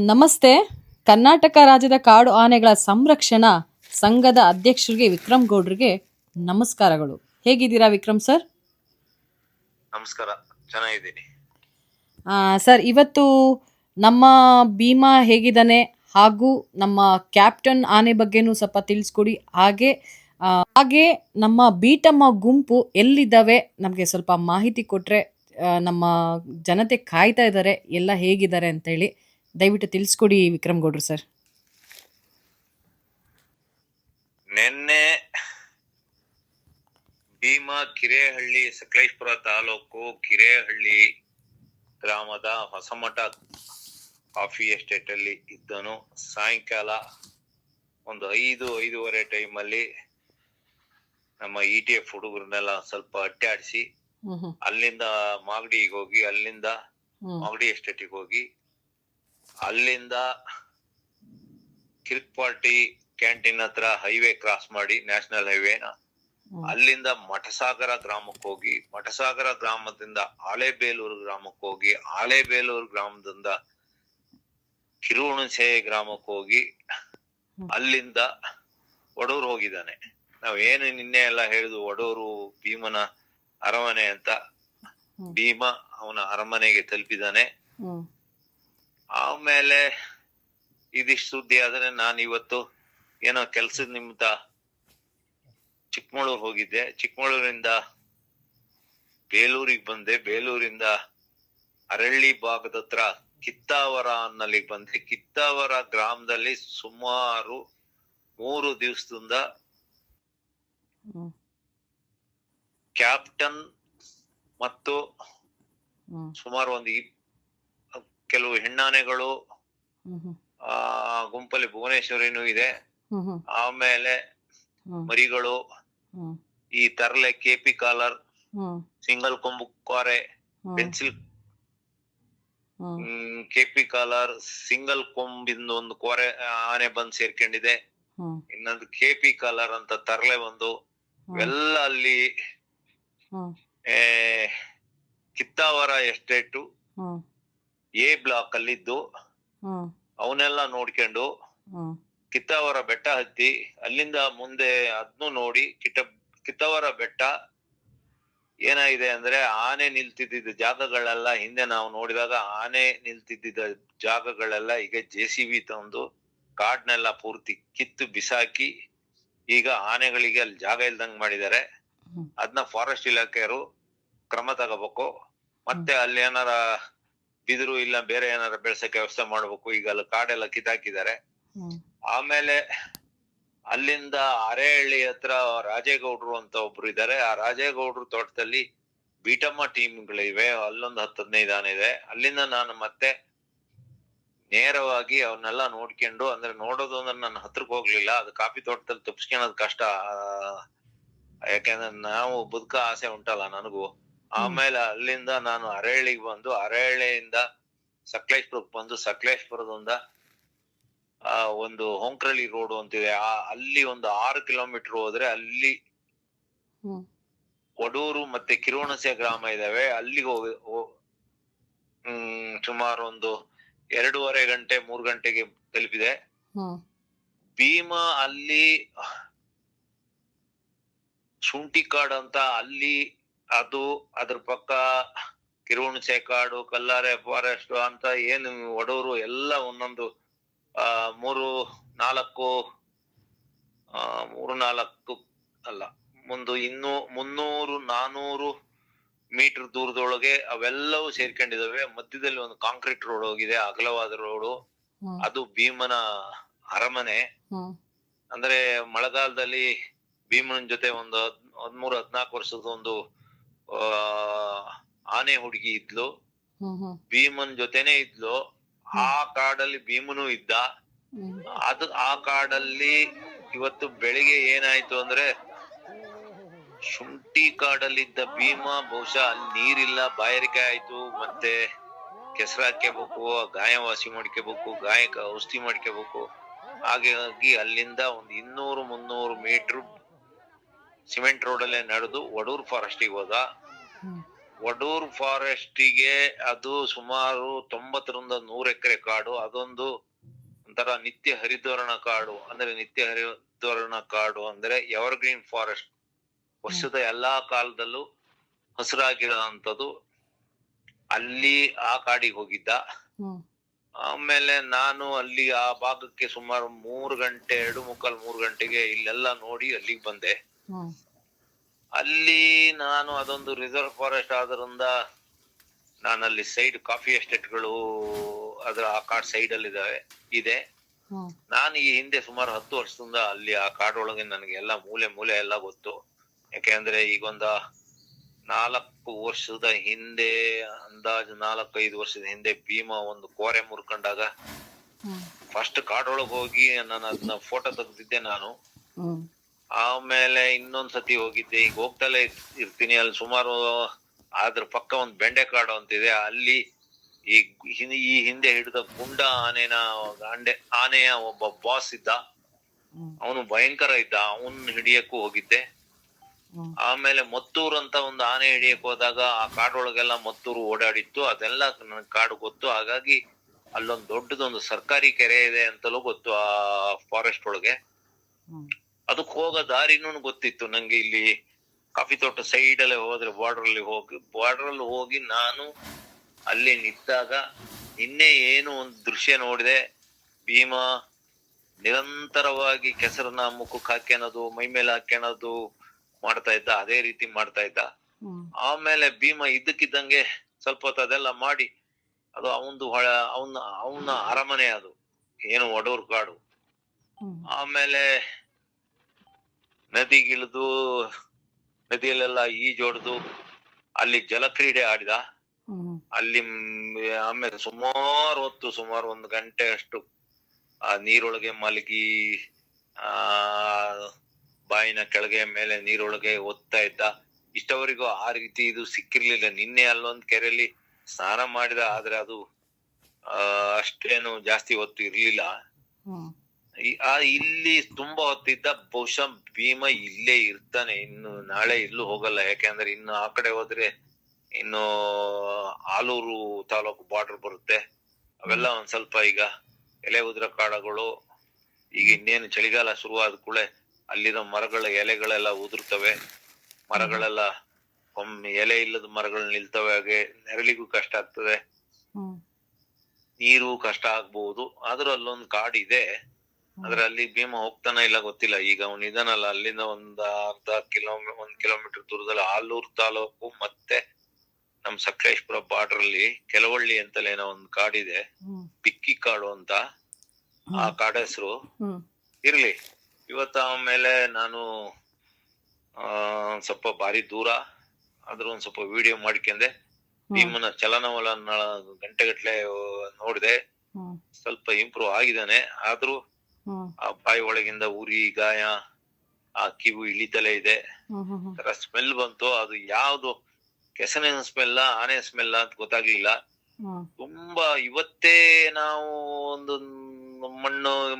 ನಮಸ್ತೆ. ಕರ್ನಾಟಕ ರಾಜ್ಯದ ಕಾಡು ಆನೆಗಳ ಸಂರಕ್ಷಣಾ ಸಂಘದ ಅಧ್ಯಕ್ಷರಿಗೆ ವಿಕ್ರಮ್ ಗೌಡ್ರಿಗೆ ನಮಸ್ಕಾರಗಳು. ಹೇಗಿದ್ದೀರಾ ವಿಕ್ರಮ್ ಸರ್? ನಮಸ್ಕಾರ, ಚೆನ್ನಾಗಿದ್ದೀನಿ. ಸರ್, ಇವತ್ತು ನಮ್ಮ ಭೀಮಾ ಹೇಗಿದ್ದಾನೆ ಹಾಗೂ ನಮ್ಮ ಕ್ಯಾಪ್ಟನ್ ಆನೆ ಬಗ್ಗೆನೂ ಸ್ವಲ್ಪ ತಿಳಿಸ್ಕೊಡಿ. ಹಾಗೆ ನಮ್ಮ ಬೀಟಮ್ಮ ಗುಂಪು ಎಲ್ಲಿದ್ದಾವೆ ನಮಗೆ ಸ್ವಲ್ಪ ಮಾಹಿತಿ ಕೊಟ್ಟರೆ ನಮ್ಮ ಜನತೆ ಕಾಯ್ತಾ ಇದ್ದಾರೆ, ಎಲ್ಲ ಹೇಗಿದ್ದಾರೆ ಅಂತೇಳಿ ದಯವಿಟ್ಟು ತಿಳಿಸ್ಕೊಡಿ ವಿಕ್ರಮ್ ಗೌಡ್ರು ಸರ್. ನಿನ್ನೆ ಭೀಮಾ ಕಿರೇಹಳ್ಳಿ, ಸಕಲೇಶ್ಪುರ ತಾಲೂಕು ಕಿರೇಹಳ್ಳಿ ಗ್ರಾಮದ ಹೊಸಮಠ ಕಾಫಿ ಎಸ್ಟೇಟ್ ಅಲ್ಲಿ ಇದ್ದನು. ಸಾಯಂಕಾಲ ಒಂದು 5-5:30 ಟೈಮಲ್ಲಿ ನಮ್ಮ ETF ಹುಡುಗರನ್ನೆಲ್ಲ ಸ್ವಲ್ಪ ಅಡ್ಡಾಡಿಸಿ ಅಲ್ಲಿಂದ ಮಾಗಡಿಗೆ ಹೋಗಿ, ಅಲ್ಲಿಂದ ಮಾಗಡಿ ಎಸ್ಟೇಟಿಗೆ ಹೋಗಿ, ಅಲ್ಲಿಂದ ಕಿರ್ಕ್ಪಾರ್ಟಿ ಕ್ಯಾಂಟೀನ್ ಹತ್ರ ಹೈವೇ ಕ್ರಾಸ್ ಮಾಡಿ, ನ್ಯಾಷನಲ್ ಹೈವೇನ, ಅಲ್ಲಿಂದ ಮಠಸಾಗರ ಗ್ರಾಮಕ್ಕೆ ಹೋಗಿ, ಮಠಸಾಗರ ಗ್ರಾಮದಿಂದ ಆಲೇಬೇಲೂರು ಗ್ರಾಮಕ್ಕೆ ಹೋಗಿ, ಆಲೇಬೇಲೂರು ಗ್ರಾಮದಿಂದ ಕಿರುಹುಣಸೆ ಗ್ರಾಮಕ್ಕೆ ಹೋಗಿ, ಅಲ್ಲಿಂದ ವಡೂರು ಹೋಗಿದ್ದಾನೆ. ನಾವೇನು ನಿನ್ನೆ ಎಲ್ಲ ಹೇಳಿದ್ವು ವಡೂರು ಭೀಮನ ಅರಮನೆ ಅಂತ. ಭೀಮ ಅವನ ಅರಮನೆಗೆ ತಲುಪಿದ್ದಾನೆ. ಆಮೇಲೆ ಇದಿಷ್ಟು ಸುದ್ದಿ ಆದ್ರೆ ನಾನು ಇವತ್ತು ಏನೋ ಕೆಲ್ಸದ ನಿಮಿತ್ತ ಚಿಕ್ಕಮಗಳೂರು ಹೋಗಿದ್ದೆ. ಚಿಕ್ಕಮಗಳೂರಿಂದ ಬೇಲೂರಿಗೆ ಬಂದೆ. ಬೇಲೂರಿಂದ ಅರಳ್ಳಿ ಭಾಗದ ಹತ್ರ ಕಿತ್ತಾವರ ಅನ್ನಲ್ಲಿಗೆ ಬಂದೆ. ಕಿತ್ತಾವರ ಗ್ರಾಮದಲ್ಲಿ ಸುಮಾರು 3 ದಿವಸದಿಂದ ಕ್ಯಾಪ್ಟನ್ ಮತ್ತು ಸುಮಾರು ಕೆಲವು ಹೆಣ್ಣಾನೆಗಳು ಗುಂಪಲ್ಲಿ ಭುವನೇಶ್ವರಿನೂ ಇದೆ. ಆಮೇಲೆ ಮರಿಗಳು, ಈ ತರಲೆ KP ಕಾಲರ್, ಸಿಂಗಲ್ ಕೊಂಬು ಕೋರೆ, ಪೆನ್ಸಿಲ್ KP ಕಾಲರ್, ಸಿಂಗಲ್ ಕೊಂಬಿಂದ ಒಂದು ಕೋರೆ ಆನೆ ಬಂದು ಸೇರ್ಕೊಂಡಿದೆ. ಇನ್ನೊಂದು KP ಕಾಲರ್ ಅಂತ ತರಲೆ ಒಂದು. ಇವೆಲ್ಲ ಅಲ್ಲಿ ಕಿತ್ತಾವರ ಎಸ್ಟೇಟು A ಬ್ಲಾಕ್ ಅಲ್ಲಿದ್ದು ಅವನ್ನೆಲ್ಲ ನೋಡ್ಕೊಂಡು ಕಿತ್ತಾವರ ಬೆಟ್ಟ ಹತ್ತಿ, ಅಲ್ಲಿಂದ ಮುಂದೆ ಅದನ್ನು ನೋಡಿ, ಕಿತ್ತಾವರ ಬೆಟ್ಟ ಏನಾಗಿದೆ ಅಂದ್ರೆ ಆನೆ ನಿಲ್ತಿದ್ದ ಜಾಗಗಳೆಲ್ಲ, ಹಿಂದೆ ನಾವು ನೋಡಿದಾಗ ಆನೆ ನಿಲ್ತಿದ್ದ ಜಾಗಗಳೆಲ್ಲ ಈಗ JCB ತಂದು ಕಾಡ್ನೆಲ್ಲ ಪೂರ್ತಿ ಕಿತ್ತು ಬಿಸಾಕಿ ಈಗ ಆನೆಗಳಿಗೆ ಅಲ್ಲಿ ಜಾಗ ಇಲ್ದಂಗ್ ಮಾಡಿದ್ದಾರೆ. ಅದನ್ನ ಫಾರೆಸ್ಟ್ ಇಲಾಖೆಯವರು ಕ್ರಮ ತಗೋಬೇಕು. ಮತ್ತೆ ಅಲ್ಲಿ ಏನಾರ ಬಿದಿರು ಇಲ್ಲ ಬೇರೆ ಏನಾರ ಬೆಳ್ಸಕ್ಕೆ ವ್ಯವಸ್ಥೆ ಮಾಡ್ಬೇಕು. ಈಗ ಅಲ್ಲಿ ಕಾಡೆಲ್ಲ ಕಿತ್ತಾಕಿದ್ದಾರೆ. ಆಮೇಲೆ ಅಲ್ಲಿಂದ ಅರೇಹಳ್ಳಿ ಹತ್ರ ರಾಜೇಗೌಡ್ರು ಅಂತ ಒಬ್ರು ಇದ್ದಾರೆ. ಆ ರಾಜೇಗೌಡ್ರು ತೋಟದಲ್ಲಿ ಬೀಟಮ್ಮ ಟೀಮ್ಗಳಿವೆ. ಅಲ್ಲೊಂದು 10-15 ಆನೆ ಇದೆ. ಅಲ್ಲಿಂದ ನಾನು ಮತ್ತೆ ನೇರವಾಗಿ ಅವನ್ನೆಲ್ಲ ನೋಡ್ಕೊಂಡು, ಅಂದ್ರೆ ನೋಡೋದು ಅಂದ್ರೆ ನನ್ನ ಹತ್ರಕ್ಕೆ ಹೋಗ್ಲಿಲ್ಲ. ಅದು ಕಾಫಿ ತೋಟದಲ್ಲಿ ತಪ್ಪಿಸ್ಕೊಳ್ಳೋದು ಕಷ್ಟ, ಯಾಕೆಂದ್ರೆ ನಾವು ಬದುಕ ಆಸೆ ಉಂಟಲ್ಲ ನನಗೂ. ಆಮೇಲೆ ಅಲ್ಲಿಂದ ನಾನು ಅರೇಹಳ್ಳಿಗೆ ಬಂದು, ಅರೇಹಳ್ಳಿಯಿಂದ ಸಕಲೇಶ್ಪುರಕ್ಕೆ ಬಂದು, ಸಕಲೇಶ್ಪುರದಿಂದ ಒಂದು ಹೊಂಕ್ರಳ್ಳಿ ರೋಡ್ ಅಂತಿದೆ, ಅಲ್ಲಿ ಒಂದು 6 ಕಿಲೋಮೀಟರ್ ಹೋದ್ರೆ ಅಲ್ಲಿ ವಡೂರು ಮತ್ತೆ ಕಿರುಹುಣಸೆ ಗ್ರಾಮ ಇದಾವೆ. ಅಲ್ಲಿಗೆ ಸುಮಾರು ಒಂದು 2:30 ಗಂಟೆ 3 ಗಂಟೆಗೆ ತಲುಪಿದೆ. ಭೀಮಾ ಅಲ್ಲಿ ಶುಂಠಿ ಕಾಡು ಅಂತ ಅಲ್ಲಿ, ಅದು ಅದ್ರ ಪಕ್ಕ ಕಿರುಹುಣಸೆ ಕಾಡು, ಕಲ್ಲಾರೆ ಫಾರೆಸ್ಟ್ ಅಂತ ಏನು ವಡೂರು ಎಲ್ಲ ಒಂದೊಂದು 3-4 ಅಲ್ಲ, ಒಂದು 300-400 ಮೀಟರ್ ದೂರದೊಳಗೆ ಅವೆಲ್ಲವೂ ಸೇರ್ಕೊಂಡಿದಾವೆ. ಮಧ್ಯದಲ್ಲಿ ಒಂದು ಕಾಂಕ್ರೀಟ್ ರೋಡ್ ಹೋಗಿದೆ, ಅಗಲವಾದ ರೋಡು. ಅದು ಭೀಮನ ಅರಮನೆ. ಅಂದ್ರೆ ಮಳೆಗಾಲದಲ್ಲಿ ಭೀಮನ ಜೊತೆ ಒಂದು 13-14 ವರ್ಷದ ಒಂದು ಆನೆ ಹುಡುಗಿ ಇದ್ಲು, ಭೀಮನ್ ಜೊತೆನೆ ಇದ್ಲು. ಆ ಕಾಡಲ್ಲಿ ಭೀಮನು ಇದ್ದ. ಆ ಕಾಡಲ್ಲಿ ಇವತ್ತು ಬೆಳಿಗ್ಗೆ ಏನಾಯ್ತು ಅಂದ್ರೆ, ಶುಂಠಿ ಕಾಡಲ್ಲಿದ್ದ ಭೀಮ ಬಹುಶಃ ಅಲ್ಲಿ ನೀರಿಲ್ಲ, ಬಾಯಾರಿಕೆ ಆಯ್ತು, ಮತ್ತೆ ಕೆಸರು ಹಾಕ್ಯಬೇಕು, ಗಾಯ ವಾಸಿ ಮಾಡ್ಕೋಬೇಕು, ಗಾಯಕ್ಕೆ ಔಷಧಿ ಮಾಡ್ಕೋಬೇಕು. ಹಾಗಾಗಿ ಅಲ್ಲಿಂದ ಒಂದು 200-300 ಮೀಟರ್ ಸಿಮೆಂಟ್ ರೋಡ್ ಅಲ್ಲೇ ನಡೆದು ವಡೂರ್ ಫಾರೆಸ್ಟಿಗೆ ಹೋದ. ವಡೂರ್ ಫಾರೆಸ್ಟಿಗೆ ಅದು ಸುಮಾರು 90-100 ಎಕರೆ ಕಾಡು. ಅದೊಂದು ಒಂಥರ ನಿತ್ಯ ಹರಿದ್ವರ್ಣ ಕಾಡು. ಅಂದ್ರೆ ನಿತ್ಯ ಹರಿದ್ವರ್ಣ ಕಾಡು ಅಂದ್ರೆ ಎವರ್ಗ್ರೀನ್ ಫಾರೆಸ್ಟ್, ವರ್ಷದ ಎಲ್ಲಾ ಕಾಲದಲ್ಲೂ ಹಸಿರಾಗಿರೋಂಥದ್ದು. ಅಲ್ಲಿ ಆ ಕಾಡಿಗೆ ಹೋಗಿದ್ದ. ಆಮೇಲೆ ನಾನು ಅಲ್ಲಿ ಆ ಭಾಗಕ್ಕೆ ಸುಮಾರು 3 ಗಂಟೆ 2:45 3 ಗಂಟೆಗೆ ಇಲ್ಲೆಲ್ಲ ನೋಡಿ ಅಲ್ಲಿಗೆ ಬಂದೆ. ಅಲ್ಲಿ ನಾನು ಅದೊಂದು ರಿಸರ್ವ್ ಫಾರೆಸ್ಟ್ ಆದ್ರಿಂದ ನಾನಲ್ಲಿ ಸೈಡ್ ಕಾಫಿ ಎಸ್ಟೇಟ್ಗಳು ಅದರ ಆ ಕಾಡ್ ಸೈಡ್ ಅಲ್ಲಿ ಇದೆ. ನಾನು ಈ ಹಿಂದೆ ಸುಮಾರು 10 ವರ್ಷದಿಂದ ಅಲ್ಲಿ ಆ ಕಾಡೊಳಗೆ ನನಗೆ ಎಲ್ಲ ಮೂಲೆ ಎಲ್ಲ ಗೊತ್ತು. ಯಾಕೆಂದ್ರೆ ಈಗೊಂದ 4 ವರ್ಷದ ಹಿಂದೆ, ಅಂದಾಜು 4-5 ವರ್ಷದ ಹಿಂದೆ ಭೀಮಾ ಒಂದು ಕೋರೆ ಮುರ್ಕೊಂಡಾಗ ಫಸ್ಟ್ ಕಾಡೊಳಗ್ ಹೋಗಿ ನಾನು ಅದನ್ನ ಫೋಟೋ ತೆಗ್ದಿದ್ದೆ ನಾನು. ಆಮೇಲೆ ಇನ್ನೊಂದ್ಸತಿ ಹೋಗಿದ್ದೆ, ಈಗ ಹೋಗ್ತಲೇ ಇರ್ತೀನಿ. ಅಲ್ಲಿ ಸುಮಾರು ಅದ್ರ ಪಕ್ಕ ಒಂದು ಬೆಂಡೆ ಕಾಡು ಅಂತಿದೆ. ಅಲ್ಲಿ ಈ ಹಿಂದೆ ಹಿಡಿದ ಗುಂಡ ಆನೆಯ ಒಬ್ಬ ಬಾಸ್ ಇದ್ದ. ಅವನು ಭಯಂಕರ ಇದ್ದ, ಅವನ್ ಹಿಡಿಯಕ್ಕೂ ಹೋಗಿದ್ದೆ. ಆಮೇಲೆ ಮತ್ತೂರ್ ಅಂತ ಒಂದು ಆನೆ ಹಿಡಿಯಕ್ ಹೋದಾಗ ಆ ಕಾಡೊಳಗೆಲ್ಲ ಮತ್ತೂರು ಓಡಾಡಿತ್ತು. ಅದೆಲ್ಲ ನನ್ ಕಾಡು ಗೊತ್ತು. ಹಾಗಾಗಿ ಅಲ್ಲೊಂದು ದೊಡ್ಡದೊಂದು ಸರ್ಕಾರಿ ಕೆರೆ ಇದೆ ಅಂತಲೂ ಗೊತ್ತು ಆ ಫಾರೆಸ್ಟ್ ಒಳಗೆ. ಅದಕ್ ಹೋಗೋ ದಾರಿನೂ ಗೊತ್ತಿತ್ತು ನಂಗೆ. ಇಲ್ಲಿ ಕಾಫಿ ತೋಟ ಸೈಡ್ ಅಲ್ಲೇ ಹೋದ್ರೆ ಬಾರ್ಡರ್ ಅಲ್ಲಿ ಹೋಗಿ ನಾನು ಅಲ್ಲಿ ನಿಂತಾಗ ನಿನ್ನೆ ಏನು ಒಂದು ದೃಶ್ಯ ನೋಡಿದೆ. ಭೀಮಾ ನಿರಂತರವಾಗಿ ಕೆಸರನ್ನ ಮುಖಕ್ಕೆ ಹಾಕ್ಯಣದು, ಮೈ ಮೇಲೆ ಹಾಕ್ಯಣದು ಮಾಡ್ತಾ ಇದ್ದ. ಅದೇ ರೀತಿ ಮಾಡ್ತಾ ಇದ್ದ. ಆಮೇಲೆ ಭೀಮಾ ಇದ್ದಕ್ಕಿದ್ದಂಗೆ ಸ್ವಲ್ಪ ಹೊತ್ತು ಅದೆಲ್ಲ ಮಾಡಿ, ಅದು ಅವನ ಅರಮನೆ, ಅದು ಏನು ವಡೂರ್ ಕಾಡು. ಆಮೇಲೆ ನದಿಗಿಳಿದು ನದಿಯಲ್ಲೆಲ್ಲ ಈಜೊಡ್ದು ಅಲ್ಲಿ ಜಲಕ್ರೀಡೆ ಆಡಿದ. ಅಲ್ಲಿ ಆಮೇಲೆ ಸುಮಾರು 1 ಗಂಟೆ ಅಷ್ಟು ಆ ನೀರೊಳಗೆ ಮಲಗಿ ಬಾಯಿನ ಕೆಳಗೆ ಮೇಲೆ ನೀರೊಳಗೆ ಓದ್ತಾ ಇದ್ದ. ಇಷ್ಟವರೆಗೂ ಆ ರೀತಿ ಇದು ಸಿಕ್ಕಿರ್ಲಿಲ್ಲ. ನಿನ್ನೆ ಅಲ್ಲೊಂದ್ ಕೆರೆಯಲ್ಲಿ ಸ್ನಾನ ಮಾಡಿದ, ಆದ್ರೆ ಅದು ಅಷ್ಟೇನು ಜಾಸ್ತಿ ಹೊತ್ತು ಇರ್ಲಿಲ್ಲ. ಇಲ್ಲಿ ತುಂಬಾ ಹೊತ್ತಿದ್ದ. ಬಹುಶಃ ಭೀಮಾ ಇಲ್ಲೇ ಇರ್ತಾನೆ, ಇನ್ನು ನಾಳೆ ಇಲ್ಲೂ ಹೋಗಲ್ಲ. ಯಾಕೆಂದ್ರೆ ಇನ್ನು ಆ ಕಡೆ ಹೋದ್ರೆ ಇನ್ನು ಆಲೂರು ತಾಲೂಕು ಬಾರ್ಡರ್ ಬರುತ್ತೆ. ಅವೆಲ್ಲ ಒಂದ್ ಸ್ವಲ್ಪ ಈಗ ಎಲೆ ಉದ್ರ ಕಾಡುಗಳು. ಈಗ ಇನ್ನೇನು ಚಳಿಗಾಲ ಶುರುವಾದ ಕೂಡಲೇ ಅಲ್ಲಿರೋ ಮರಗಳ ಎಲೆಗಳೆಲ್ಲ ಉದುರ್ತವೆ. ಮರಗಳೆಲ್ಲ ಒಮ್ಮೆ ಎಲೆ ಇಲ್ಲದ ಮರಗಳು ನಿಲ್ತವೆ. ಹಾಗೆ ನೆರಳಿಗೂ ಕಷ್ಟ ಆಗ್ತದೆ, ನೀರು ಕಷ್ಟ ಆಗ್ಬಹುದು. ಆದ್ರೂ ಅಲ್ಲೊಂದು ಕಾಡು ಇದೆ. ಆದ್ರೆ ಅಲ್ಲಿ ಭೀಮಾ ಹೋಗ್ತಾನ ಇಲ್ಲ ಗೊತ್ತಿಲ್ಲ. ಈಗ ಅವನು ಇದಾನಲ್ಲ, ಅಲ್ಲಿಂದ ಒಂದು 1 ಕಿಲೋಮೀಟರ್ ದೂರದಲ್ಲಿ ಆಲೂರು ತಾಲೂಕು ಮತ್ತೆ ನಮ್ ಸಕಲೇಶ್ಪುರ ಬಾರ್ಡರ್ ಅಲ್ಲಿ ಕೆಲವಳ್ಳಿ ಅಂತಲೇ ಏನೋ ಒಂದು ಕಾಡಿದೆ, ಪಿಕ್ಕಿ ಕಾಡು ಅಂತ ಆ ಕಾಡ ಹೆಸರು. ಇರ್ಲಿ, ಇವತ್ತು ಆಮೇಲೆ ನಾನು ಸ್ವಲ್ಪ ಬಾರಿ ದೂರ ಆದ್ರೂ ಒಂದ್ ಸ್ವಲ್ಪ ವಿಡಿಯೋ ಮಾಡ್ಕೊಂಡೆ. ಭೀಮನ ಚಲನವಲನ ಗಂಟೆಗಟ್ಲೆ ನೋಡಿದೆ. ಸ್ವಲ್ಪ ಇಂಪ್ರೂವ್ ಆಗಿದ್ದಾನೆ. ಆದ್ರೂ ಆ ಬಾಯಿ ಒಳಗಿಂದ ಉರಿ ಗಾಯ, ಆ ಕಿವು ಇಳಿತಲೇ ಇದೆ. ಸ್ಮೆಲ್ ಬಂತು. ಅದು ಯಾವ್ದು ಕೆಸರಿನ ಸ್ಮೆಲ್ ಆನೆ ಸ್ಮೆಲ್ ಅಂತ ಗೊತ್ತಾಗ್ಲಿಲ್ಲ. ತುಂಬಾ ಇವತ್ತೇ ನಾವು ಒಂದು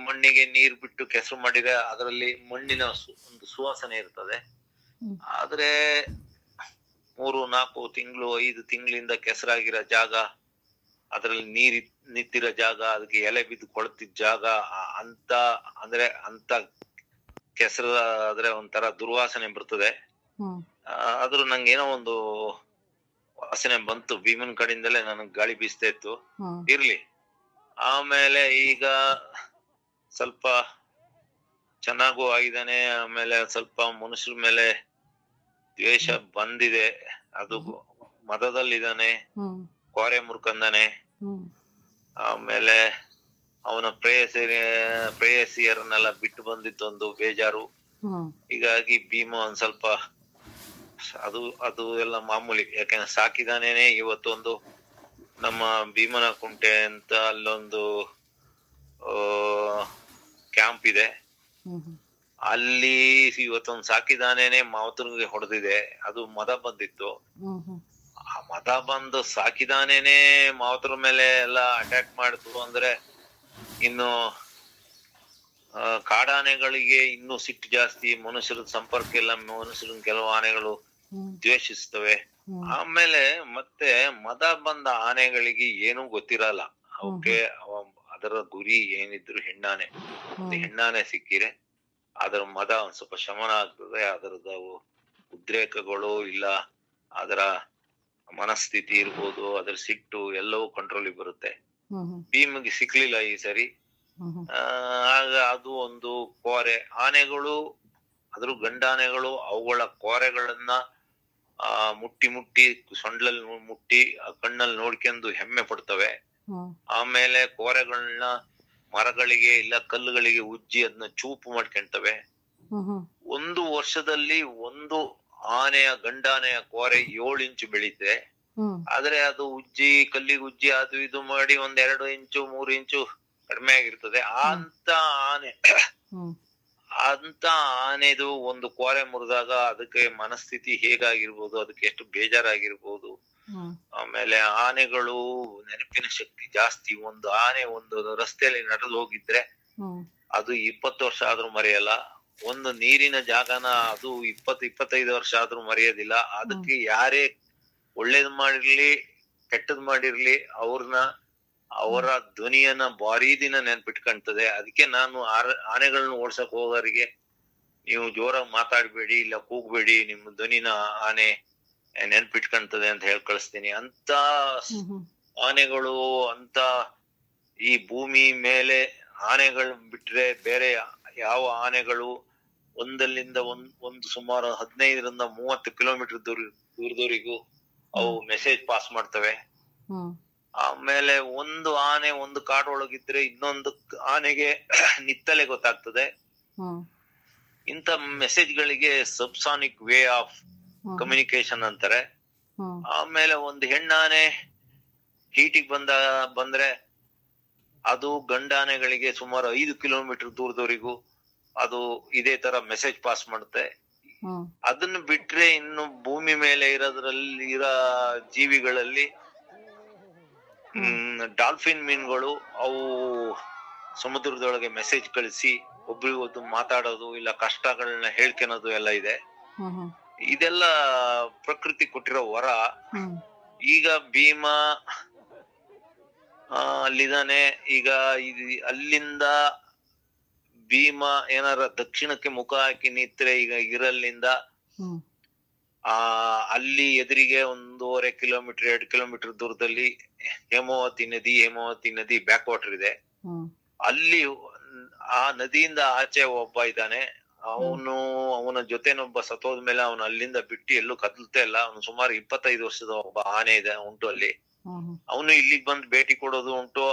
ಮಣ್ಣಿಗೆ ನೀರ್ ಬಿಟ್ಟು ಕೆಸರು ಮಾಡಿದ್ರೆ ಅದರಲ್ಲಿ ಮಣ್ಣಿನ ಒಂದು ಸುವಾಸನೆ ಇರ್ತದೆ. ಆದ್ರೆ 3-4 ತಿಂಗಳು 5 ತಿಂಗಳಿಂದ ಕೆಸರಾಗಿರೋ ಜಾಗ, ಅದ್ರಲ್ಲಿ ನೀರ್ ನಿಂತಿರೋ ಜಾಗ, ಅದಕ್ಕೆ ಎಲೆ ಬಿದ್ದು ಕೊಳ್ತಿದ್ದ ಜಾಗ, ಅಂತ ಕೆಸರು ಆದ್ರೆ ಒಂಥರ ದುರ್ವಾಸನೆ ಬರ್ತದೆ. ಆದ್ರೂ ನಂಗೆ ಏನೋ ಒಂದು ವಾಸನೆ ಬಂತು. ಭೀಮನ್ ಕಡೆಯಿಂದಲೇ ನನಗ್ ಗಾಳಿ ಬೀಸ್ತಾ ಇತ್ತು. ಇರ್ಲಿ, ಆಮೇಲೆ ಈಗ ಸ್ವಲ್ಪ ಚೆನ್ನಾಗೂ ಆಗಿದ್ದಾನೆ. ಆಮೇಲೆ ಸ್ವಲ್ಪ ಮನುಷ್ಯರ ಮೇಲೆ ದ್ವೇಷ ಬಂದಿದೆ. ಅದು ಮದದಲ್ಲಿದ್ದಾನೆ, ಕೋರೆ ಮುರ್ಕಂದಾನೆ. ಆಮೇಲೆ ಅವನ ಪ್ರೇಯಸಿಯರನ್ನೆಲ್ಲ ಬಿಟ್ಟು ಬಂದಿದ್ದೊಂದು ಬೇಜಾರು. ಹೀಗಾಗಿ ಭೀಮ ಒಂದ್ ಸ್ವಲ್ಪ ಅದು ಎಲ್ಲ ಮಾಮೂಲಿ. ಯಾಕಂದ್ರೆ ಸಾಕಿದಾನೇನೆ. ಇವತ್ತೊಂದು ನಮ್ಮ ಭೀಮನ ಕುಂಟೆ ಅಂತ ಅಲ್ಲೊಂದು ಕ್ಯಾಂಪ್ ಇದೆ. ಅಲ್ಲಿ ಇವತ್ತೊಂದು ಸಾಕಿದಾನೇನೆ ಮಾವತನಿಗೆ ಹೊಡೆದಿದೆ. ಅದು ಮದ ಬಂದಿತ್ತು. ಆ ಮದ ಬಂದು ಸಾಕಿದಾನೇನೆ ಮಾವತರ ಮೇಲೆ ಎಲ್ಲ ಅಟ್ಯಾಕ್ ಮಾಡಿತು ಅಂದ್ರೆ ಇನ್ನು ಕಾಡಾನೆಗಳಿಗೆ ಇನ್ನೂ ಸಿಟ್ಟು ಜಾಸ್ತಿ. ಮನುಷ್ಯರ ಸಂಪರ್ಕ ಇಲ್ಲ. ಮನುಷ್ಯರನ್ನ ಕೆಲವು ಆನೆಗಳು ದ್ವೇಷಿಸ್ತವೆ. ಆಮೇಲೆ ಮತ್ತೆ ಮದ ಬಂದ ಆನೆಗಳಿಗೆ ಏನೂ ಗೊತ್ತಿರಲ್ಲ. ಅವಕ್ಕೆ ಅದರ ಗುರಿ ಏನಿದ್ರು ಹೆಣ್ಣಾನೆ. ಒಂದು ಹೆಣ್ಣಾನೆ ಸಿಕ್ಕಿರೆ ಅದರ ಮದ ಒಂದ್ ಸ್ವಲ್ಪ ಶಮನ ಆಗ್ತದೆ. ಅದರದ ಉದ್ರೇಕಗಳು ಇಲ್ಲ ಅದರ ಮನಸ್ಥಿತಿ ಇರ್ಬೋದು, ಅದರ ಸಿಟ್ಟು ಎಲ್ಲವೂ ಕಂಟ್ರೋಲಿಗೆ ಬರುತ್ತೆ. ಭೀಮಿಗೆ ಸಿಕ್ಲಿಲ್ಲ ಈ ಸರಿ. ಆಗ ಅದು ಒಂದು ಕೋರೆ. ಆನೆಗಳು ಅದ್ರ ಗಂಡಾನೆಗಳು ಅವುಗಳ ಕೋರೆಗಳನ್ನ ಮುಟ್ಟಿ ಮುಟ್ಟಿ ಸೊಂಡ್ಲಲ್ಲಿ ಮುಟ್ಟಿ ಕಣ್ಣಲ್ಲಿ ನೋಡ್ಕೊಂಡು ಹೆಮ್ಮೆ ಪಡ್ತವೆ. ಆಮೇಲೆ ಕೋರೆಗಳನ್ನ ಮರಗಳಿಗೆ ಇಲ್ಲ ಕಲ್ಲುಗಳಿಗೆ ಉಜ್ಜಿ ಅದನ್ನ ಚೂಪು ಮಾಡ್ಕೊಂತವೆ. ಒಂದು ವರ್ಷದಲ್ಲಿ ಒಂದು ಗಂಡಾನೆಯ ಕೋರೆ 7 ಇಂಚು ಬೆಳೀತೆ. ಆದ್ರೆ ಅದು ಉಜ್ಜಿ ಕಲ್ಲಿಗೆ ಉಜ್ಜಿ ಅದು ಇದು ಮಾಡಿ 2 ಇಂಚು 3 ಇಂಚು ಕಡಿಮೆ ಆಗಿರ್ತದೆ. ಅಂತ ಆನೆದು ಒಂದು ಕೋರೆ ಮುರಿದಾಗ ಅದಕ್ಕೆ ಮನಸ್ಥಿತಿ ಹೇಗಾಗಿರ್ಬೋದು, ಅದಕ್ಕೆ ಎಷ್ಟು ಬೇಜಾರಾಗಿರ್ಬೋದು. ಆಮೇಲೆ ಆನೆಗಳು ನೆನಪಿನ ಶಕ್ತಿ ಜಾಸ್ತಿ. ಒಂದು ಆನೆ ಒಂದು ರಸ್ತೆಯಲ್ಲಿ ನಡೆದು ಹೋಗಿದ್ರೆ ಅದು 20 ವರ್ಷ ಆದ್ರೂ ಮರೆಯಲ್ಲ. ಒಂದು ನೀರಿನ ಜಾಗನ ಅದು 20-25 ವರ್ಷ ಆದ್ರೂ ಮರೆಯೋದಿಲ್ಲ. ಅದಕ್ಕೆ ಯಾರೇ ಒಳ್ಳೇದ್ ಮಾಡಿರ್ಲಿ ಕೆಟ್ಟದ್ ಮಾಡಿರ್ಲಿ ಅವರ ಧ್ವನಿಯನ್ನ ಭಾರಿ ದಿನ ನೆನ್ಪಿಟ್ಕೊಂತದೆ. ಅದಕ್ಕೆ ನಾನು ಆನೆಗಳನ್ನ ಓಡ್ಸಕ್ ಹೋಗೋರಿಗೆ ನೀವು ಜೋರಾಗಿ ಮಾತಾಡ್ಬೇಡಿ ಇಲ್ಲ ಕೂಗ್ಬೇಡಿ, ನಿಮ್ಮ ಧ್ವನಿನ ಆನೆ ನೆನ್ಪಿಟ್ಕೊಂತದೆ ಅಂತ ಹೇಳಿ ಕಳಿಸ್ತೀನಿ. ಅಂತ ಆನೆಗಳು ಅಂತ ಈ ಭೂಮಿ ಮೇಲೆ ಆನೆಗಳು ಬಿಟ್ರೆ ಬೇರೆ ಯಾವ ಆನೆಗಳು ಒಂದಲ್ಲಿಂದ ಒಂದು ಸುಮಾರು 15-30 ಕಿಲೋಮೀಟರ್ ದೂರದವರೆಗೂ ಅವು ಮೆಸೇಜ್ ಪಾಸ್ ಮಾಡ್ತವೆ. ಆಮೇಲೆ ಒಂದು ಆನೆ ಒಂದು ಕಾಡೊಳಗಿದ್ರೆ ಇನ್ನೊಂದು ಆನೆಗೆ ನಿತ್ತಲೆ ಗೊತ್ತಾಗ್ತದೆ. ಇಂಥ ಮೆಸೇಜ್ಗಳಿಗೆ ಸಬ್ಸಾನಿಕ್ ವೇ ಆಫ್ ಕಮ್ಯುನಿಕೇಶನ್ ಅಂತಾರೆ. ಆಮೇಲೆ ಒಂದು ಹೆಣ್ಣಾನೆ ಹೀಟಿಗೆ ಬಂದ್ರೆ ಅದು ಗಂಡಾನೆಗಳಿಗೆ ಸುಮಾರು 5 ಕಿಲೋಮೀಟರ್ ದೂರದವರೆಗೂ ಅದು ಇದೇ ತರ ಮೆಸೇಜ್ ಪಾಸ್ ಮಾಡುತ್ತೆ. ಅದನ್ನ ಬಿಟ್ರೆ ಇನ್ನು ಭೂಮಿ ಮೇಲೆ ಇರೋ ಜೀವಿಗಳಲ್ಲಿ ಡಾಲ್ಫಿನ್ ಮೀನ್ಗಳು ಅವು ಸಮುದ್ರದೊಳಗೆ ಮೆಸೇಜ್ ಕಳಿಸಿ ಒಬ್ರಿಗೊತ್ತು ಮಾತಾಡೋದು ಇಲ್ಲ ಕಷ್ಟಗಳನ್ನ ಹೇಳ್ಕೊಳೋದು ಎಲ್ಲ ಇದೆ. ಇದೆಲ್ಲ ಪ್ರಕೃತಿ ಕೊಟ್ಟಿರೋ ವರ. ಈಗ ಭೀಮ ಅಲ್ಲಿದಾನೆ. ಈಗ ಅಲ್ಲಿಂದ ಭೀಮ ಏನಾರ ದಕ್ಷಿಣಕ್ಕೆ ಮುಖ ಹಾಕಿ ನಿತ್ರೆ ಈಗ ಇರಲ್ಲಿಂದ ಅಲ್ಲಿ ಎದುರಿಗೆ 1.5 ಕಿಲೋಮೀಟರ್ 2 ಕಿಲೋಮೀಟರ್ ದೂರದಲ್ಲಿ ಹೇಮಾವತಿ ನದಿ ಬ್ಯಾಕ್ ವಾಟರ್ ಇದೆ. ಅಲ್ಲಿ ಆ ನದಿಯಿಂದ ಆಚೆ ಒಬ್ಬ ಇದ್ದಾನೆ. ಅವನ ಜೊತೆನೊಬ್ಬ ಸತ್ತೋದ್ಮೇಲೆ ಅವನು ಅಲ್ಲಿಂದ ಬಿಟ್ಟು ಎಲ್ಲೂ ಕದಲ್ತಾ ಇಲ್ಲ. ಅವನು ಸುಮಾರು 25 ವರ್ಷದ ಒಬ್ಬ ಆನೆ ಉಂಟು ಅಲ್ಲಿ. ಅವನು ಇಲ್ಲಿಗೆ ಬಂದು ಭೇಟಿ ಕೊಡೋದು ಉಂಟು.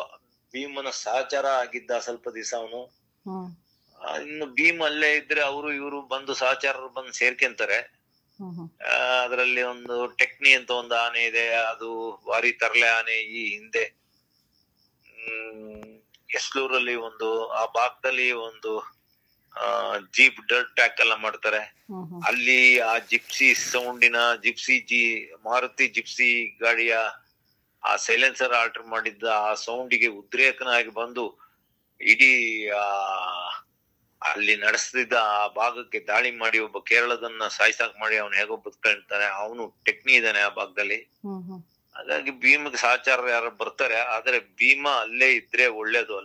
ಭೀಮನ ಸಹಚರ ಆಗಿದ್ದ ಸ್ವಲ್ಪ ದಿವಸ ಅವನು. ಇನ್ನು ಭೀಮ್ ಅಲ್ಲೇ ಇದ್ರೆ ಇವರು ಬಂದು ಸಹಚರರು ಬಂದು ಸೇರ್ಕೊಂತಾರೆ. ಅದರಲ್ಲಿ ಒಂದು ಟೆಕ್ನಿ ಅಂತ ಒಂದು ಆನೆ ಇದೆ. ಅದು ಭಾರಿ ತರಲೆ ಆನೆ. ಈ ಹಿಂದೆ ಎಸ್ಲೂರಲ್ಲಿ ಆ ಭಾಗದಲ್ಲಿ ಒಂದು ಜೀಪ್ ಡರ್ಟ್ ಟ್ರ್ಯಾಕ್ ಎಲ್ಲ ಮಾಡ್ತಾರೆ. ಅಲ್ಲಿ ಆ ಜಿಪ್ಸಿ ಸೌಂಡಿನ ಮಾರುತಿ ಜಿಪ್ಸಿ ಗಾಡಿಯ ಆ ಸೈಲೆನ್ಸರ್ ಆಲ್ಟರ್ ಮಾಡಿದ್ದ ಆ ಸೌಂಡಿಗೆ ಉದ್ರೇಕನಾಗಿ ಬಂದು ಇಡೀ ಅಲ್ಲಿ ನಡೆಸ್ತಿದ್ದ ಆ ಭಾಗಕ್ಕೆ ದಾಳಿ ಮಾಡಿ ಒಬ್ಬ ಕೇರಳದನ್ನ ಸಾಯ್ಸಾಕ್ ಮಾಡಿ ಅವನು ಹೇಗೋ ಬದುಕೊಳ್ತಾನೆ. ಅವನು ಟೆಕ್ನಿ ಇದ್ದಾನೆ ಆ ಭಾಗದಲ್ಲಿ. ಹಾಗಾಗಿ ಭೀಮಗ್ ಸಹಚಾರ ಯಾರು ಬರ್ತಾರೆ. ಆದ್ರೆ ಭೀಮ ಅಲ್ಲೇ ಇದ್ರೆ ಒಳ್ಳೇದು.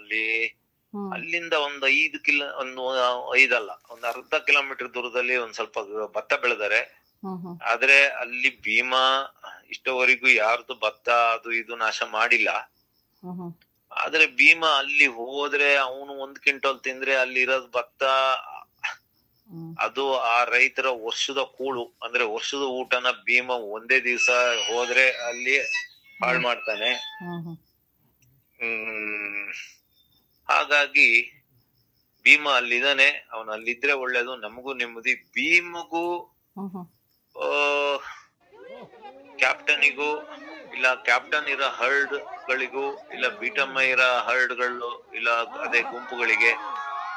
ಅಲ್ಲಿಂದ ಒಂದು 1/2 ಕಿಲೋಮೀಟರ್ ದೂರದಲ್ಲಿ ಒಂದ್ ಸ್ವಲ್ಪ ಭತ್ತ ಬೆಳೆದಾರೆ. ಆದ್ರೆ ಅಲ್ಲಿ ಭೀಮ ಇಷ್ಟವರೆಗೂ ಯಾರ್ದು ಭತ್ತ ಅದು ಇದು ನಾಶ ಮಾಡಿಲ್ಲ. ಆದ್ರೆ ಭೀಮ ಅಲ್ಲಿ ಹೋದ್ರೆ ಅವನು 1 ಕ್ವಿಂಟಲ್ ತಿಂದ್ರೆ ಅಲ್ಲಿ ಇರೋದ್ ಭತ್ತ ಅದು ಆ ರೈತರ ವರ್ಷದ ಕೂಳು ಅಂದ್ರೆ ವರ್ಷದ ಊಟನ ಭೀಮ ಒಂದೇ ದಿವಸ ಹೋದ್ರೆ ಅಲ್ಲಿ ಹಾಳು ಮಾಡ್ತಾನೆ. ಹಾಗಾಗಿ ಭೀಮ ಅಲ್ಲಿದ್ದಾನೆ. ಅವನು ಅಲ್ಲಿದ್ರೆ ಒಳ್ಳೇದು, ನಮಗೂ ನೆಮ್ಮದಿ. ಭೀಮಗೂ ಕ್ಯಾಪ್ಟನಿಗೂ ಇಲ್ಲ ಕ್ಯಾಪ್ಟನ್ ಇರೋ ಹರ್ಡ್ ಗಳಿಗೂ ಇಲ್ಲ ಬೀಟಮ್ಮ ಇರೋ ಹರ್ಡ್ಗಳು ಇಲ್ಲ ಅದೇ ಗುಂಪುಗಳಿಗೆ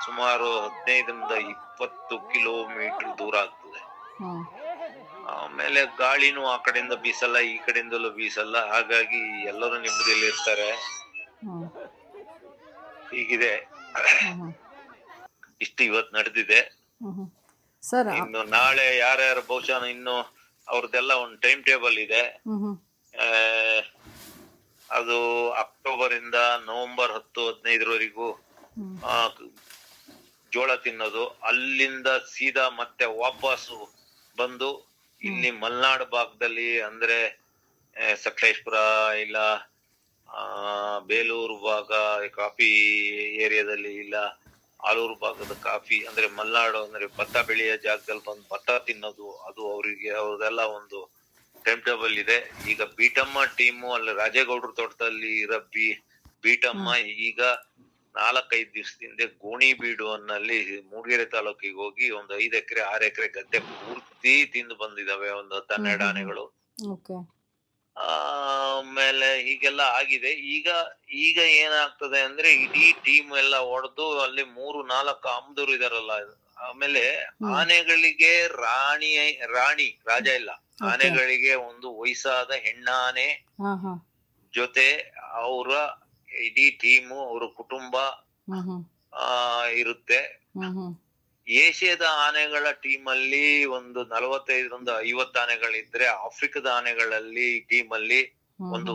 ಸುಮಾರು 15-20 ಕಿಲೋಮೀಟರ್ ದೂರ ಆಗ್ತದೆ. ಆಮೇಲೆ ಗಾಳಿನೂ ಆ ಕಡೆಯಿಂದ ಬೀಸಲ್ಲ ಈ ಕಡೆಯಿಂದಲೂ ಬೀಸಲ್ಲ. ಹಾಗಾಗಿ ಎಲ್ಲರೂ ನೆಮ್ಮದಿಯಲ್ಲಿ ಇರ್ತಾರೆ. ಹೀಗಿದೆ. ಇಷ್ಟು ಇವತ್ತು ನಡೆದಿದೆ. ಇನ್ನು ನಾಳೆ ಯಾರ್ಯಾರು ಬಹುಶಃ ಇನ್ನು ಅವ್ರದ್ದೆಲ್ಲ ಒಂದು ಟೈಮ್ ಟೇಬಲ್ ಇದೆ. ಆ, ಅದು ಅಕ್ಟೋಬರ್ ಇಂದ ನವೆಂಬರ್ 10-15 ಜೋಳ ತಿನ್ನೋದು. ಅಲ್ಲಿಂದ ಸೀದಾ ಮತ್ತೆ ವಾಪಸ್ಸು ಬಂದು ಇಲ್ಲಿ ಮಲ್ನಾಡು ಭಾಗದಲ್ಲಿ ಅಂದ್ರೆ ಸಕಲೇಶ್ಪುರ ಇಲ್ಲ ಬೇಲೂರು ಭಾಗ ಕಾಫಿ ಏರಿಯಾದಲ್ಲಿ ಇಲ್ಲ ಆಲೂರು ಭಾಗದ ಕಾಫಿ ಅಂದ್ರೆ ಮಲ್ನಾಡು ಅಂದ್ರೆ ಭತ್ತ ಬೆಳೆಯ ಜಾಗದಲ್ಲಿ ಬಂದು ಭತ್ತ ತಿನ್ನೋದು, ಅದು ಅವರಿಗೆ ಅವ್ರದೆಲ್ಲ ಒಂದು ಟೈಮ್ ಟೇಬಲ್ ಇದೆ. ಈಗ ಬೀಟಮ್ಮ ಟೀಮು ಅಲ್ಲಿ ರಾಜೇಗೌಡರ ತೋಟದಲ್ಲಿ ಇರೋ ಬೀಟಮ್ಮ ಈಗ 4-5 ದಿವಸದಿಂದ ಗೋಣಿಬೀಡು ಅನ್ನಲ್ಲಿ ಮೂಡಿಗೆರೆ ತಾಲೂಕಿಗೆ ಹೋಗಿ ಒಂದು 5 ಎಕರೆ 6 ಎಕರೆ ಗದ್ದೆ ಪೂರ್ತಿ ತಿಂದು ಬಂದಿದಾವೆ, ಒಂದು 10-12 ಆನೆಗಳು. ಆಮೇಲೆ ಹೀಗೆಲ್ಲ ಆಗಿದೆ. ಈಗ ಏನಾಗ್ತದೆ ಅಂದ್ರೆ ಇಡೀ ಟೀಮ್ ಎಲ್ಲ ಹೊಡೆದು ಅಲ್ಲಿ 3-4 ಆಮದೂರು ಇದಾರಲ್ಲ. ಆಮೇಲೆ ಆನೆಗಳಿಗೆ ರಾಣಿ ರಾಜ ಇಲ್ಲ, ಆನೆಗಳಿಗೆ ಒಂದು ವಯಸ್ಸಾದ ಹೆಣ್ಣಾನೆ ಜೊತೆ ಅವರ ಇಡೀ ಟೀಮು ಅವ್ರ ಕುಟುಂಬ ಇರುತ್ತೆ. ಏಷ್ಯಾದ ಆನೆಗಳ ಟೀಮ್ ಅಲ್ಲಿ ಒಂದು 45-50 ಆನೆಗಳಿದ್ರೆ, ಆಫ್ರಿಕಾದ ಆನೆಗಳಲ್ಲಿ ಟೀಮ್ ಅಲ್ಲಿ ಒಂದು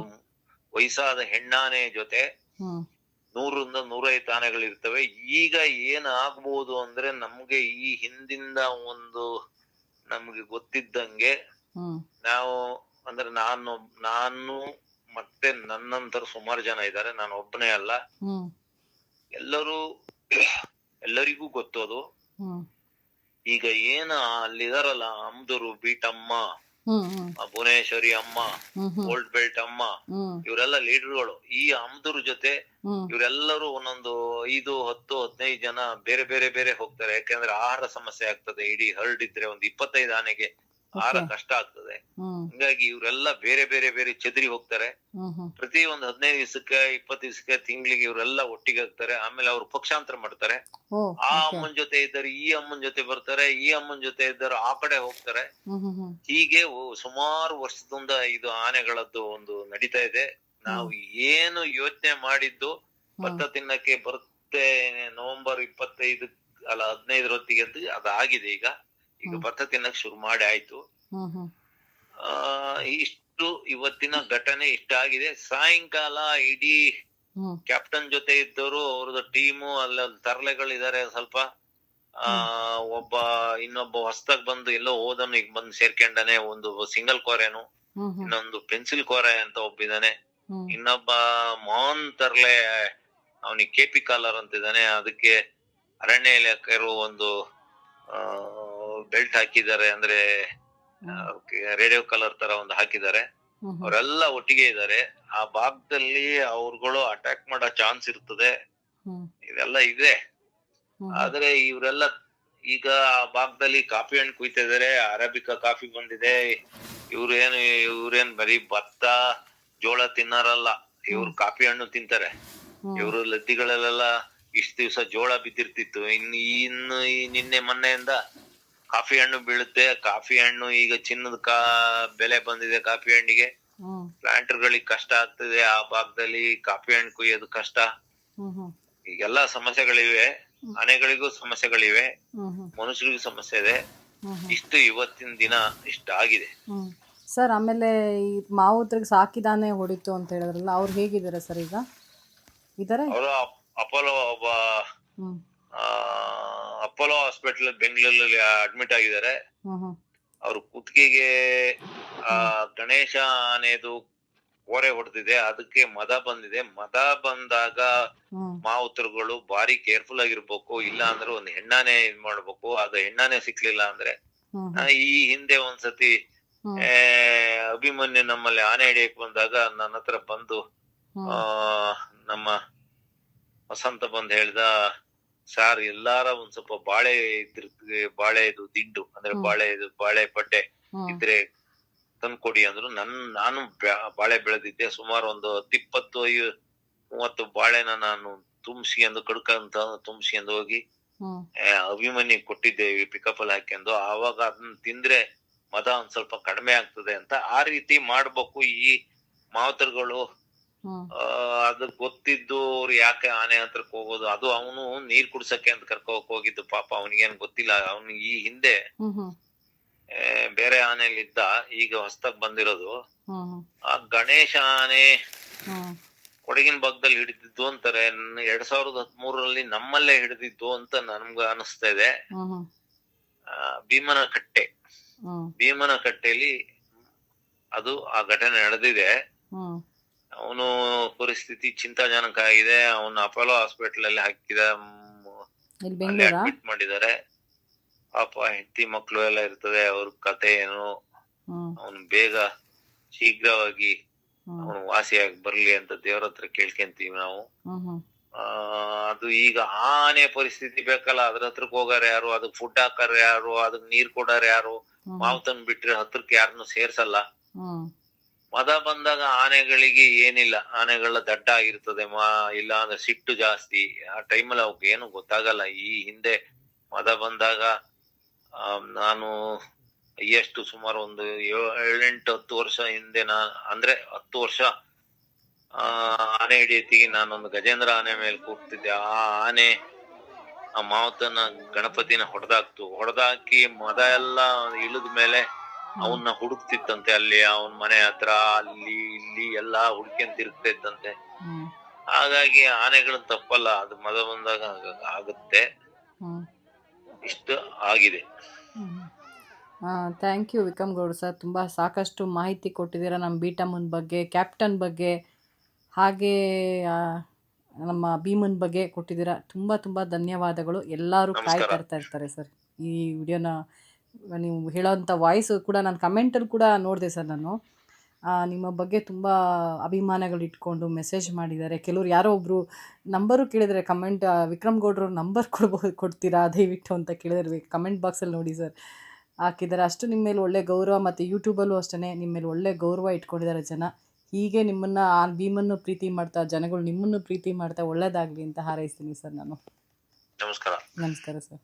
ವಯಸ್ಸಾದ ಹೆಣ್ಣಾನೆ ಜೊತೆ 100-105 ಆನೆಗಳಿರ್ತವೆ. ಈಗ ಏನ್ ಆಗ್ಬೋದು ಅಂದ್ರೆ ನಮ್ಗೆ ಈ ಹಿಂದಿಂದ ಒಂದು ನಮ್ಗೆ ಗೊತ್ತಿದ್ದಂಗೆ ನಾವು ಅಂದ್ರೆ ನಾನು ಮತ್ತೆ ನನ್ನಂತರ ಸುಮಾರು ಜನ ಇದ್ದಾರೆ, ನಾನು ಒಬ್ಬನೇ ಅಲ್ಲ, ಎಲ್ಲರಿಗೂ ಗೊತ್ತೋದು. ಈಗ ಏನ ಅಲ್ಲಿದಾರಲ್ಲ ಅಮ್ದೂರು ಬೀಟಮ್ಮ, ಭುವನೇಶ್ವರಿ ಅಮ್ಮ, ಓಲ್ಡ್ ಬೆಲ್ಟ್ ಅಮ್ಮ, ಇವರೆಲ್ಲ ಲೀಡರ್ಗಳು. ಈ ಅಮ್ದೂರ್ ಜೊತೆ ಇವರೆಲ್ಲರೂ ಒಂದೊಂದು 5-10-15 ಜನ ಬೇರೆ ಬೇರೆ ಬೇರೆ ಹೋಗ್ತಾರೆ. ಯಾಕಂದ್ರೆ ಆಹಾರ ಸಮಸ್ಯೆ ಆಗ್ತದೆ. ಇಡೀ ಹರ್ಡ್ ಇದ್ರೆ ಒಂದು 25 ಆನೆಗೆ ಆಹಾರ ಕಷ್ಟ ಆಗ್ತದೆ. ಹಿಂಗಾಗಿ ಇವರೆಲ್ಲ ಬೇರೆ ಬೇರೆ ಬೇರೆ ಚದ್ರಿ ಹೋಗ್ತಾರೆ. ಪ್ರತಿ ಒಂದು 15 ದಿವಸಕ್ಕೆ 20 ದಿವಸಕ್ಕೆ ತಿಂಗಳಿಗೆ ಇವರೆಲ್ಲ ಒಟ್ಟಿಗೆ ಹೋಗ್ತಾರೆ. ಆಮೇಲೆ ಅವ್ರು ಪಕ್ಷಾಂತರ ಮಾಡ್ತಾರೆ. ಆ ಅಮ್ಮನ್ ಜೊತೆ ಇದ್ದಾರೆ, ಈ ಅಮ್ಮನ್ ಜೊತೆ ಬರ್ತಾರೆ, ಈ ಅಮ್ಮನ್ ಜೊತೆ ಇದ್ದಾರೆ, ಆ ಕಡೆ ಹೋಗ್ತಾರೆ. ಹೀಗೆ ಸುಮಾರು ವರ್ಷದಿಂದ ಇದು ಆನೆಗಳದ್ದು ಒಂದು ನಡೀತಾ ಇದೆ. ನಾವು ಏನು ಯೋಚನೆ ಮಾಡಿದ್ದು ಭತ್ತ ತಿನ್ನಕ್ಕೆ ಬರುತ್ತೆ ನವೆಂಬರ್ 15 ಹೊತ್ತಿಗೆ ಅದಾಗಿದೆ. ಈಗ ಭತ್ತ ತಿನ್ನಕ್ ಶುರು ಮಾಡಿ ಆಯ್ತು. ಇಷ್ಟು ಇವತ್ತಿನ ಘಟನೆ ಇಷ್ಟ ಆಗಿದೆ. ಸಾಯಂಕಾಲ ಇಡೀ ಕ್ಯಾಪ್ಟನ್ ಜೊತೆ ಇದ್ದವರು, ಅವ್ರದ್ದು ಟೀಮು ಅಲ್ಲೊಂದು ತರಲೆಗಳಿದ್ದಾರೆ ಸ್ವಲ್ಪ. ಇನ್ನೊಬ್ಬ ಹೊಸದಾಗ್ ಬಂದು ಎಲ್ಲೋ ಹೋದನು, ಈಗ ಬಂದು ಸೇರ್ಕೊಂಡಾನೆ. ಒಂದು ಸಿಂಗಲ್ ಕೋರೆನು, ಇನ್ನೊಂದು ಪೆನ್ಸಿಲ್ ಕೋರೆ ಅಂತ ಒಬ್ಬಿದಾನೆ, ಇನ್ನೊಬ್ಬ ಮೋಹನ್ ತರ್ಲೆ, ಅವನಿಗೆ ಕೆಪಿ ಕಾಲರ್ ಅಂತಿದ್ದಾನೆ. ಅದಕ್ಕೆ ಅರಣ್ಯ ಇಲಾಖೆಯರು ಒಂದು ಬೆಲ್ಟ್ ಹಾಕಿದ್ದಾರೆ, ಅಂದ್ರೆ ರೇಡಿಯೋ ಕಲರ್ ತರ ಒಂದು ಹಾಕಿದ್ದಾರೆ. ಅವರೆಲ್ಲ ಒಟ್ಟಿಗೆ ಇದ್ದಾರೆ. ಆ ಭಾಗದಲ್ಲಿ ಅವ್ರುಗಳು ಅಟ್ಯಾಕ್ ಮಾಡೋ ಚಾನ್ಸ್ ಇರ್ತದೆ, ಇದೆಲ್ಲ ಇದೆ. ಆದ್ರೆ ಇವರೆಲ್ಲ ಈಗ ಆ ಭಾಗದಲ್ಲಿ ಕಾಫಿ ಹಣ್ಣು ಕುಯ್ತಾ ಇದಾರೆ. ಅರೇಬಿಕಾ ಕಾಫಿ ಬಂದಿದೆ. ಇವ್ರೇನ್ ಬರೀ ಭತ್ತ ಜೋಳ ತಿನ್ನಾರಲ್ಲ, ಇವ್ರು ಕಾಫಿ ಹಣ್ಣು ತಿಂತಾರೆ. ಇವ್ರು ಲದ್ದಿಗಳಲ್ಲೆಲ್ಲ ಇಷ್ಟ ದಿವ್ಸ ಜೋಳ ಬಿದ್ದಿರ್ತಿತ್ತು, ಇನ್ನು ನಿನ್ನೆ ಮೊನ್ನೆಯಿಂದ ಕಾಫಿ ಹಣ್ಣು ಬೀಳುತ್ತೆ. ಕಾಫಿ ಹಣ್ಣು ಈಗ ಚಿನ್ನದ ಬೆಲೆ ಬಂದಿದೆ ಕಾಫಿ ಹಣ್ಣಿಗೆ. ಪ್ಲಾಂಟರ್ಗಳಿಗೆ ಕಷ್ಟ ಆಗ್ತದೆ. ಆ ಭಾಗದಲ್ಲಿ ಕಾಫಿ ಹಣ್ಣು ಕುಯ್ಯೋದು ಕಷ್ಟ. ಈಗೆಲ್ಲಾ ಸಮಸ್ಯೆಗಳಿವೆ. ಆನೆಗಳಿಗೂ ಸಮಸ್ಯೆಗಳಿವೆ, ಮನುಷ್ಯರಿಗೂ ಸಮಸ್ಯೆ ಇದೆ. ಇಷ್ಟು ಇವತ್ತಿನ ದಿನ ಇಷ್ಟ ಆಗಿದೆ ಸರ್. ಆಮೇಲೆ ಈ ಮಾವುತ್ರಿಗೆ ಸಾಕಿದಾನೆ ಹೊಡಿತು ಅಂತ ಹೇಳಿದ್ರಲ್ಲ, ಅವ್ರು ಹೇಗಿದ್ದಾರೆ ಸರ್ ಈಗ? ಇದಾರೆ ಅವರು ಅಪೋಲೋ ಹಾಸ್ಪಿಟಲ್ ಬೆಂಗಳೂರಲ್ಲಿ ಅಡ್ಮಿಟ್ ಆಗಿದ್ದಾರೆ. ಅವ್ರ ಕುತ್ತಿಗೆಗೆ ಗಣೇಶ ಆನೆದು ಕೋರೆ ಹೊಡೆದಿದೆ, ಅದಕ್ಕೆ ಮದ ಬಂದಿದೆ. ಮದ ಬಂದಾಗ ಮಾವುತರುಗಳು ಬಾರಿ ಕೇರ್ಫುಲ್ ಆಗಿರ್ಬೇಕು. ಇಲ್ಲ ಅಂದ್ರೆ ಒಂದ್ ಹೆಣ್ಣಾನೆ ಇದ್ ಮಾಡ್ಬೇಕು. ಅದು ಹೆಣ್ಣಾನೆ ಸಿಕ್ಲಿಲ್ಲ ಅಂದ್ರೆ ಈ ಹಿಂದೆ ಒಂದ್ಸತಿ ಅಭಿಮನ್ಯು ನಮ್ಮಲ್ಲಿ ಆನೆ ಹಿಡಿಯಕ್ ಬಂದಾಗ ನನ್ನ ಹತ್ರ ಬಂದು ನಮ್ಮ ವಸಂತ ಬಂದ್ ಹೇಳ್ದ, ಸಾರ್ ಎಲ್ಲಾರ ಒಂದ್ ಸ್ವಲ್ಪ ಬಾಳೆದು ದಿಂಡು ಅಂದ್ರೆ ಬಾಳೆ ಪಡ್ಡೆ ಇದ್ರೆ ತಂದ್ಕೊಡಿ ಅಂದ್ರು. ನಾನು ಬಾಳೆ ಬೆಳೆದಿದ್ದೆ. ಸುಮಾರು ಒಂದು 10-20-30 ಬಾಳೆನ ನಾನು ತುಂಬಿಸ್ಕೊಂಡು ಕಡ್ಕಂತ ತುಂಬಿಸ್ಕೊಂಡು ಹೋಗಿ ಅಭಿಮನ್ಯು ಕೊಟ್ಟಿದ್ದೇವೆ ಪಿಕಪ್ ಅಲ್ಲಿ ಹಾಕೊಂಡು. ಆವಾಗ ಅದನ್ನ ತಿಂದ್ರೆ ಮದ ಒಂದ್ ಸ್ವಲ್ಪ ಕಡಿಮೆ ಆಗ್ತದೆ ಅಂತ. ಆ ರೀತಿ ಮಾಡ್ಬೇಕು ಈ ಮಾವುತರುಗಳು. ಅದು ಗೊತ್ತಿದ್ದು ಅವ್ರು ಯಾಕೆ ಆನೆ ಹತ್ರಕ್ ಹೋಗೋದು? ಅದು ಅವನು ನೀರ್ ಕುಡ್ಸಕ್ಕೆ ಅಂತ ಕರ್ಕೋಕ್ ಹೋಗಿದ್ದು. ಪಾಪ ಅವನಿಗೇನ್ ಗೊತ್ತಿಲ್ಲ. ಅವನು ಈ ಹಿಂದೆ ಬೇರೆ ಆನೆಲಿದ್ದ, ಈಗ ಹೊಸದಾಗಿ ಬಂದಿರೋದು. ಹ್ಮ್ ಆ ಗಣೇಶ ಆನೆ ಹ್ಮ್ ಕೊಡಗಿನ ಭಾಗದಲ್ಲಿ ಹಿಡಿದಿದ್ದು ಅಂತಾರೆ. 2013ರಲ್ಲಿ ನಮ್ಮಲ್ಲೇ ಹಿಡಿದಿದ್ದು ಅಂತ ನನ್ಗ ಅನಿಸ್ತಾ ಇದೆ. ಹ್ಮ್ ಭೀಮನಕಟ್ಟೆ, ಹ್ಮ್ ಭೀಮನಕಟ್ಟೆಯಲ್ಲಿ ಅದು ಆ ಘಟನೆ ನಡೆದಿದೆ. ಹ್ಮ್ ಅವನು ಪರಿಸ್ಥಿತಿ ಚಿಂತಾಜನಕ ಆಗಿದೆ. ಅವನು ಅಪೋಲೋ ಹಾಸ್ಪಿಟಲ್ ಅಲ್ಲಿ ಹಾಕಿದ, ಇಲ್ಲಿ ಅಲ್ಲಿ ಬೆಂಗಳೂರಾ? ಅಡ್ಮಿಟ್ ಮಾಡಿದ್ದಾರೆ. ಪಾಪ ಹೆಂಡತಿ ಮಕ್ಳು ಎಲ್ಲ ಇರ್ತದೆ, ಅವ್ರ ಕತೆ ಏನು. ಹ್ಮ್ ಅವನು ಬೇಗ ಶೀಘ್ರವಾಗಿ ಹ್ಮ್ ಅವನು ವಾಸಿಯಾಗಿ ಬರ್ಲಿ ಅಂತ ದೇವ್ರ ಹತ್ರ ಕೇಳ್ಕೊಂತೀವಿ ನಾವು. ಹ್ಮ್ ಹ್ಮ್ ಅದು ಈಗ ಆನೆ ಪರಿಸ್ಥಿತಿ ಬೇಕಲ್ಲ, ಅದ್ರ ಹತ್ರಕ್ ಹೋಗಾರ ಯಾರು, ಅದಕ್ ಫುಡ್ ಹಾಕಾರ ಯಾರು, ಅದಕ್ ನೀರ್ ಕೊಡಾರ ಯಾರು? ಮಾವ್ ತಂದ್ ಬಿಟ್ರೆ ಹತ್ರಕ್ ಯಾರನ್ನು ಸೇರ್ಸಲ್ಲ. ಹ್ಮ್ ಮದ ಬಂದಾಗ ಆನೆಗಳಿಗೆ ಏನಿಲ್ಲ, ಆನೆಗಳ ದಡ್ಡ ಆಗಿರ್ತದೆ, ಇಲ್ಲ ಅಂದ್ರೆ ಸಿಟ್ಟು ಜಾಸ್ತಿ. ಆ ಟೈಮಲ್ಲಿ ಅವಕ್ಕೆ ಏನು ಗೊತ್ತಾಗಲ್ಲ. ಈ ಹಿಂದೆ ಮದ ಬಂದಾಗ ನಾನು ಎಷ್ಟು ಸುಮಾರು ಒಂದು 7-8-10 ವರ್ಷ ಹಿಂದೆ, ಅಂದ್ರೆ 10 ವರ್ಷ ಆನೆ ಹಿಡಿಯತ್ತಿಗೆ ನಾನೊಂದು ಗಜೇಂದ್ರ ಆನೆ ಮೇಲೆ ಕೂಗ್ತಿದ್ದೆ. ಆ ಆನೆ ಆ ಮಾವತನ ಗಣಪತಿನ ಹೊಡೆದಾಕಿ ಮದ ಎಲ್ಲ ಇಳಿದ ಮೇಲೆ ಅವನ್ನ ಹುಡುಕ್ತಿತ್ತಂತೆ. ಅಲ್ಲಿ ಅವನ್ ಮನೆ ಹತ್ರ ಅಲ್ಲಿ ಇಲ್ಲಿ ಎಲ್ಲಾ ಹುಡ್ಕೊಂಡ್ ತಿರುಗ್ತಾ ಇತ್ತಂತೆ. ಹಾಗಾಗಿ ಆನೆಗಳು ತಪ್ಪಲ್ಲ, ಅದು ಮದ ಬಂದಾಗ ಆಗುತ್ತೆ. ಇಷ್ಟು ಆಗಿದೆ. Thank you Vikram Gowda sir, ತುಂಬ ಸಾಕಷ್ಟು ಮಾಹಿತಿ ಕೊಟ್ಟಿದ್ದೀರಾ ನಮ್ಮ ಬೀಟಮ್ಮನ ಬಗ್ಗೆ, ಕ್ಯಾಪ್ಟನ್ ಬಗ್ಗೆ, ಹಾಗೆ ನಮ್ಮ ಭೀಮನ್ ಬಗ್ಗೆ ಕೊಟ್ಟಿದ್ದೀರಾ. ತುಂಬ ತುಂಬ ಧನ್ಯವಾದಗಳು. ಎಲ್ಲರೂ ಕಾಯ್ತಾ ಇರ್ತಾರೆ ಸರ್ ಈ ವಿಡಿಯೋನ. ನೀವು ಹೇಳೋವಂಥ ವಾಯ್ಸು ಕೂಡ ನಾನು ಕಮೆಂಟಲ್ಲಿ ಕೂಡ ನೋಡಿದೆ ಸರ್. ನಾನು ನಿಮ್ಮ ಬಗ್ಗೆ ತುಂಬ ಅಭಿಮಾನಗಳು ಇಟ್ಕೊಂಡು ಮೆಸೇಜ್ ಮಾಡಿದ್ದಾರೆ. ಕೆಲವ್ರು ಯಾರೋ ಒಬ್ಬರು ನಂಬರು ಕೇಳಿದರೆ, ಕಮೆಂಟ್ ವಿಕ್ರಮ್ ಗೌಡ್ರು ನಂಬರ್ ಕೊಡ್ತೀರಾ ದಯವಿಟ್ಟು ಅಂತ ಕೇಳಿದ್ರೆ ಕಮೆಂಟ್ ಬಾಕ್ಸಲ್ಲಿ ನೋಡಿ ಸರ್ ಹಾಕಿದ್ದಾರೆ. ಅಷ್ಟು ನಿಮ್ಮ ಮೇಲೆ ಒಳ್ಳೆ ಗೌರವ, ಮತ್ತು ಯೂಟ್ಯೂಬಲ್ಲೂ ಅಷ್ಟೇ ನಿಮ್ಮ ಮೇಲೆ ಒಳ್ಳೆ ಗೌರವ ಇಟ್ಕೊಂಡಿದ್ದಾರೆ ಜನ. ಹೀಗೆ ನಿಮ್ಮನ್ನು ಆ ಭೀಮನ್ನು ಪ್ರೀತಿ ಮಾಡ್ತಾ, ಜನಗಳು ನಿಮ್ಮನ್ನು ಪ್ರೀತಿ ಮಾಡ್ತಾ ಒಳ್ಳೇದಾಗಲಿ ಅಂತ ಹಾರೈಸ್ತೀನಿ ಸರ್ ನಾನು. ನಮಸ್ಕಾರ. ನಮಸ್ಕಾರ ಸರ್.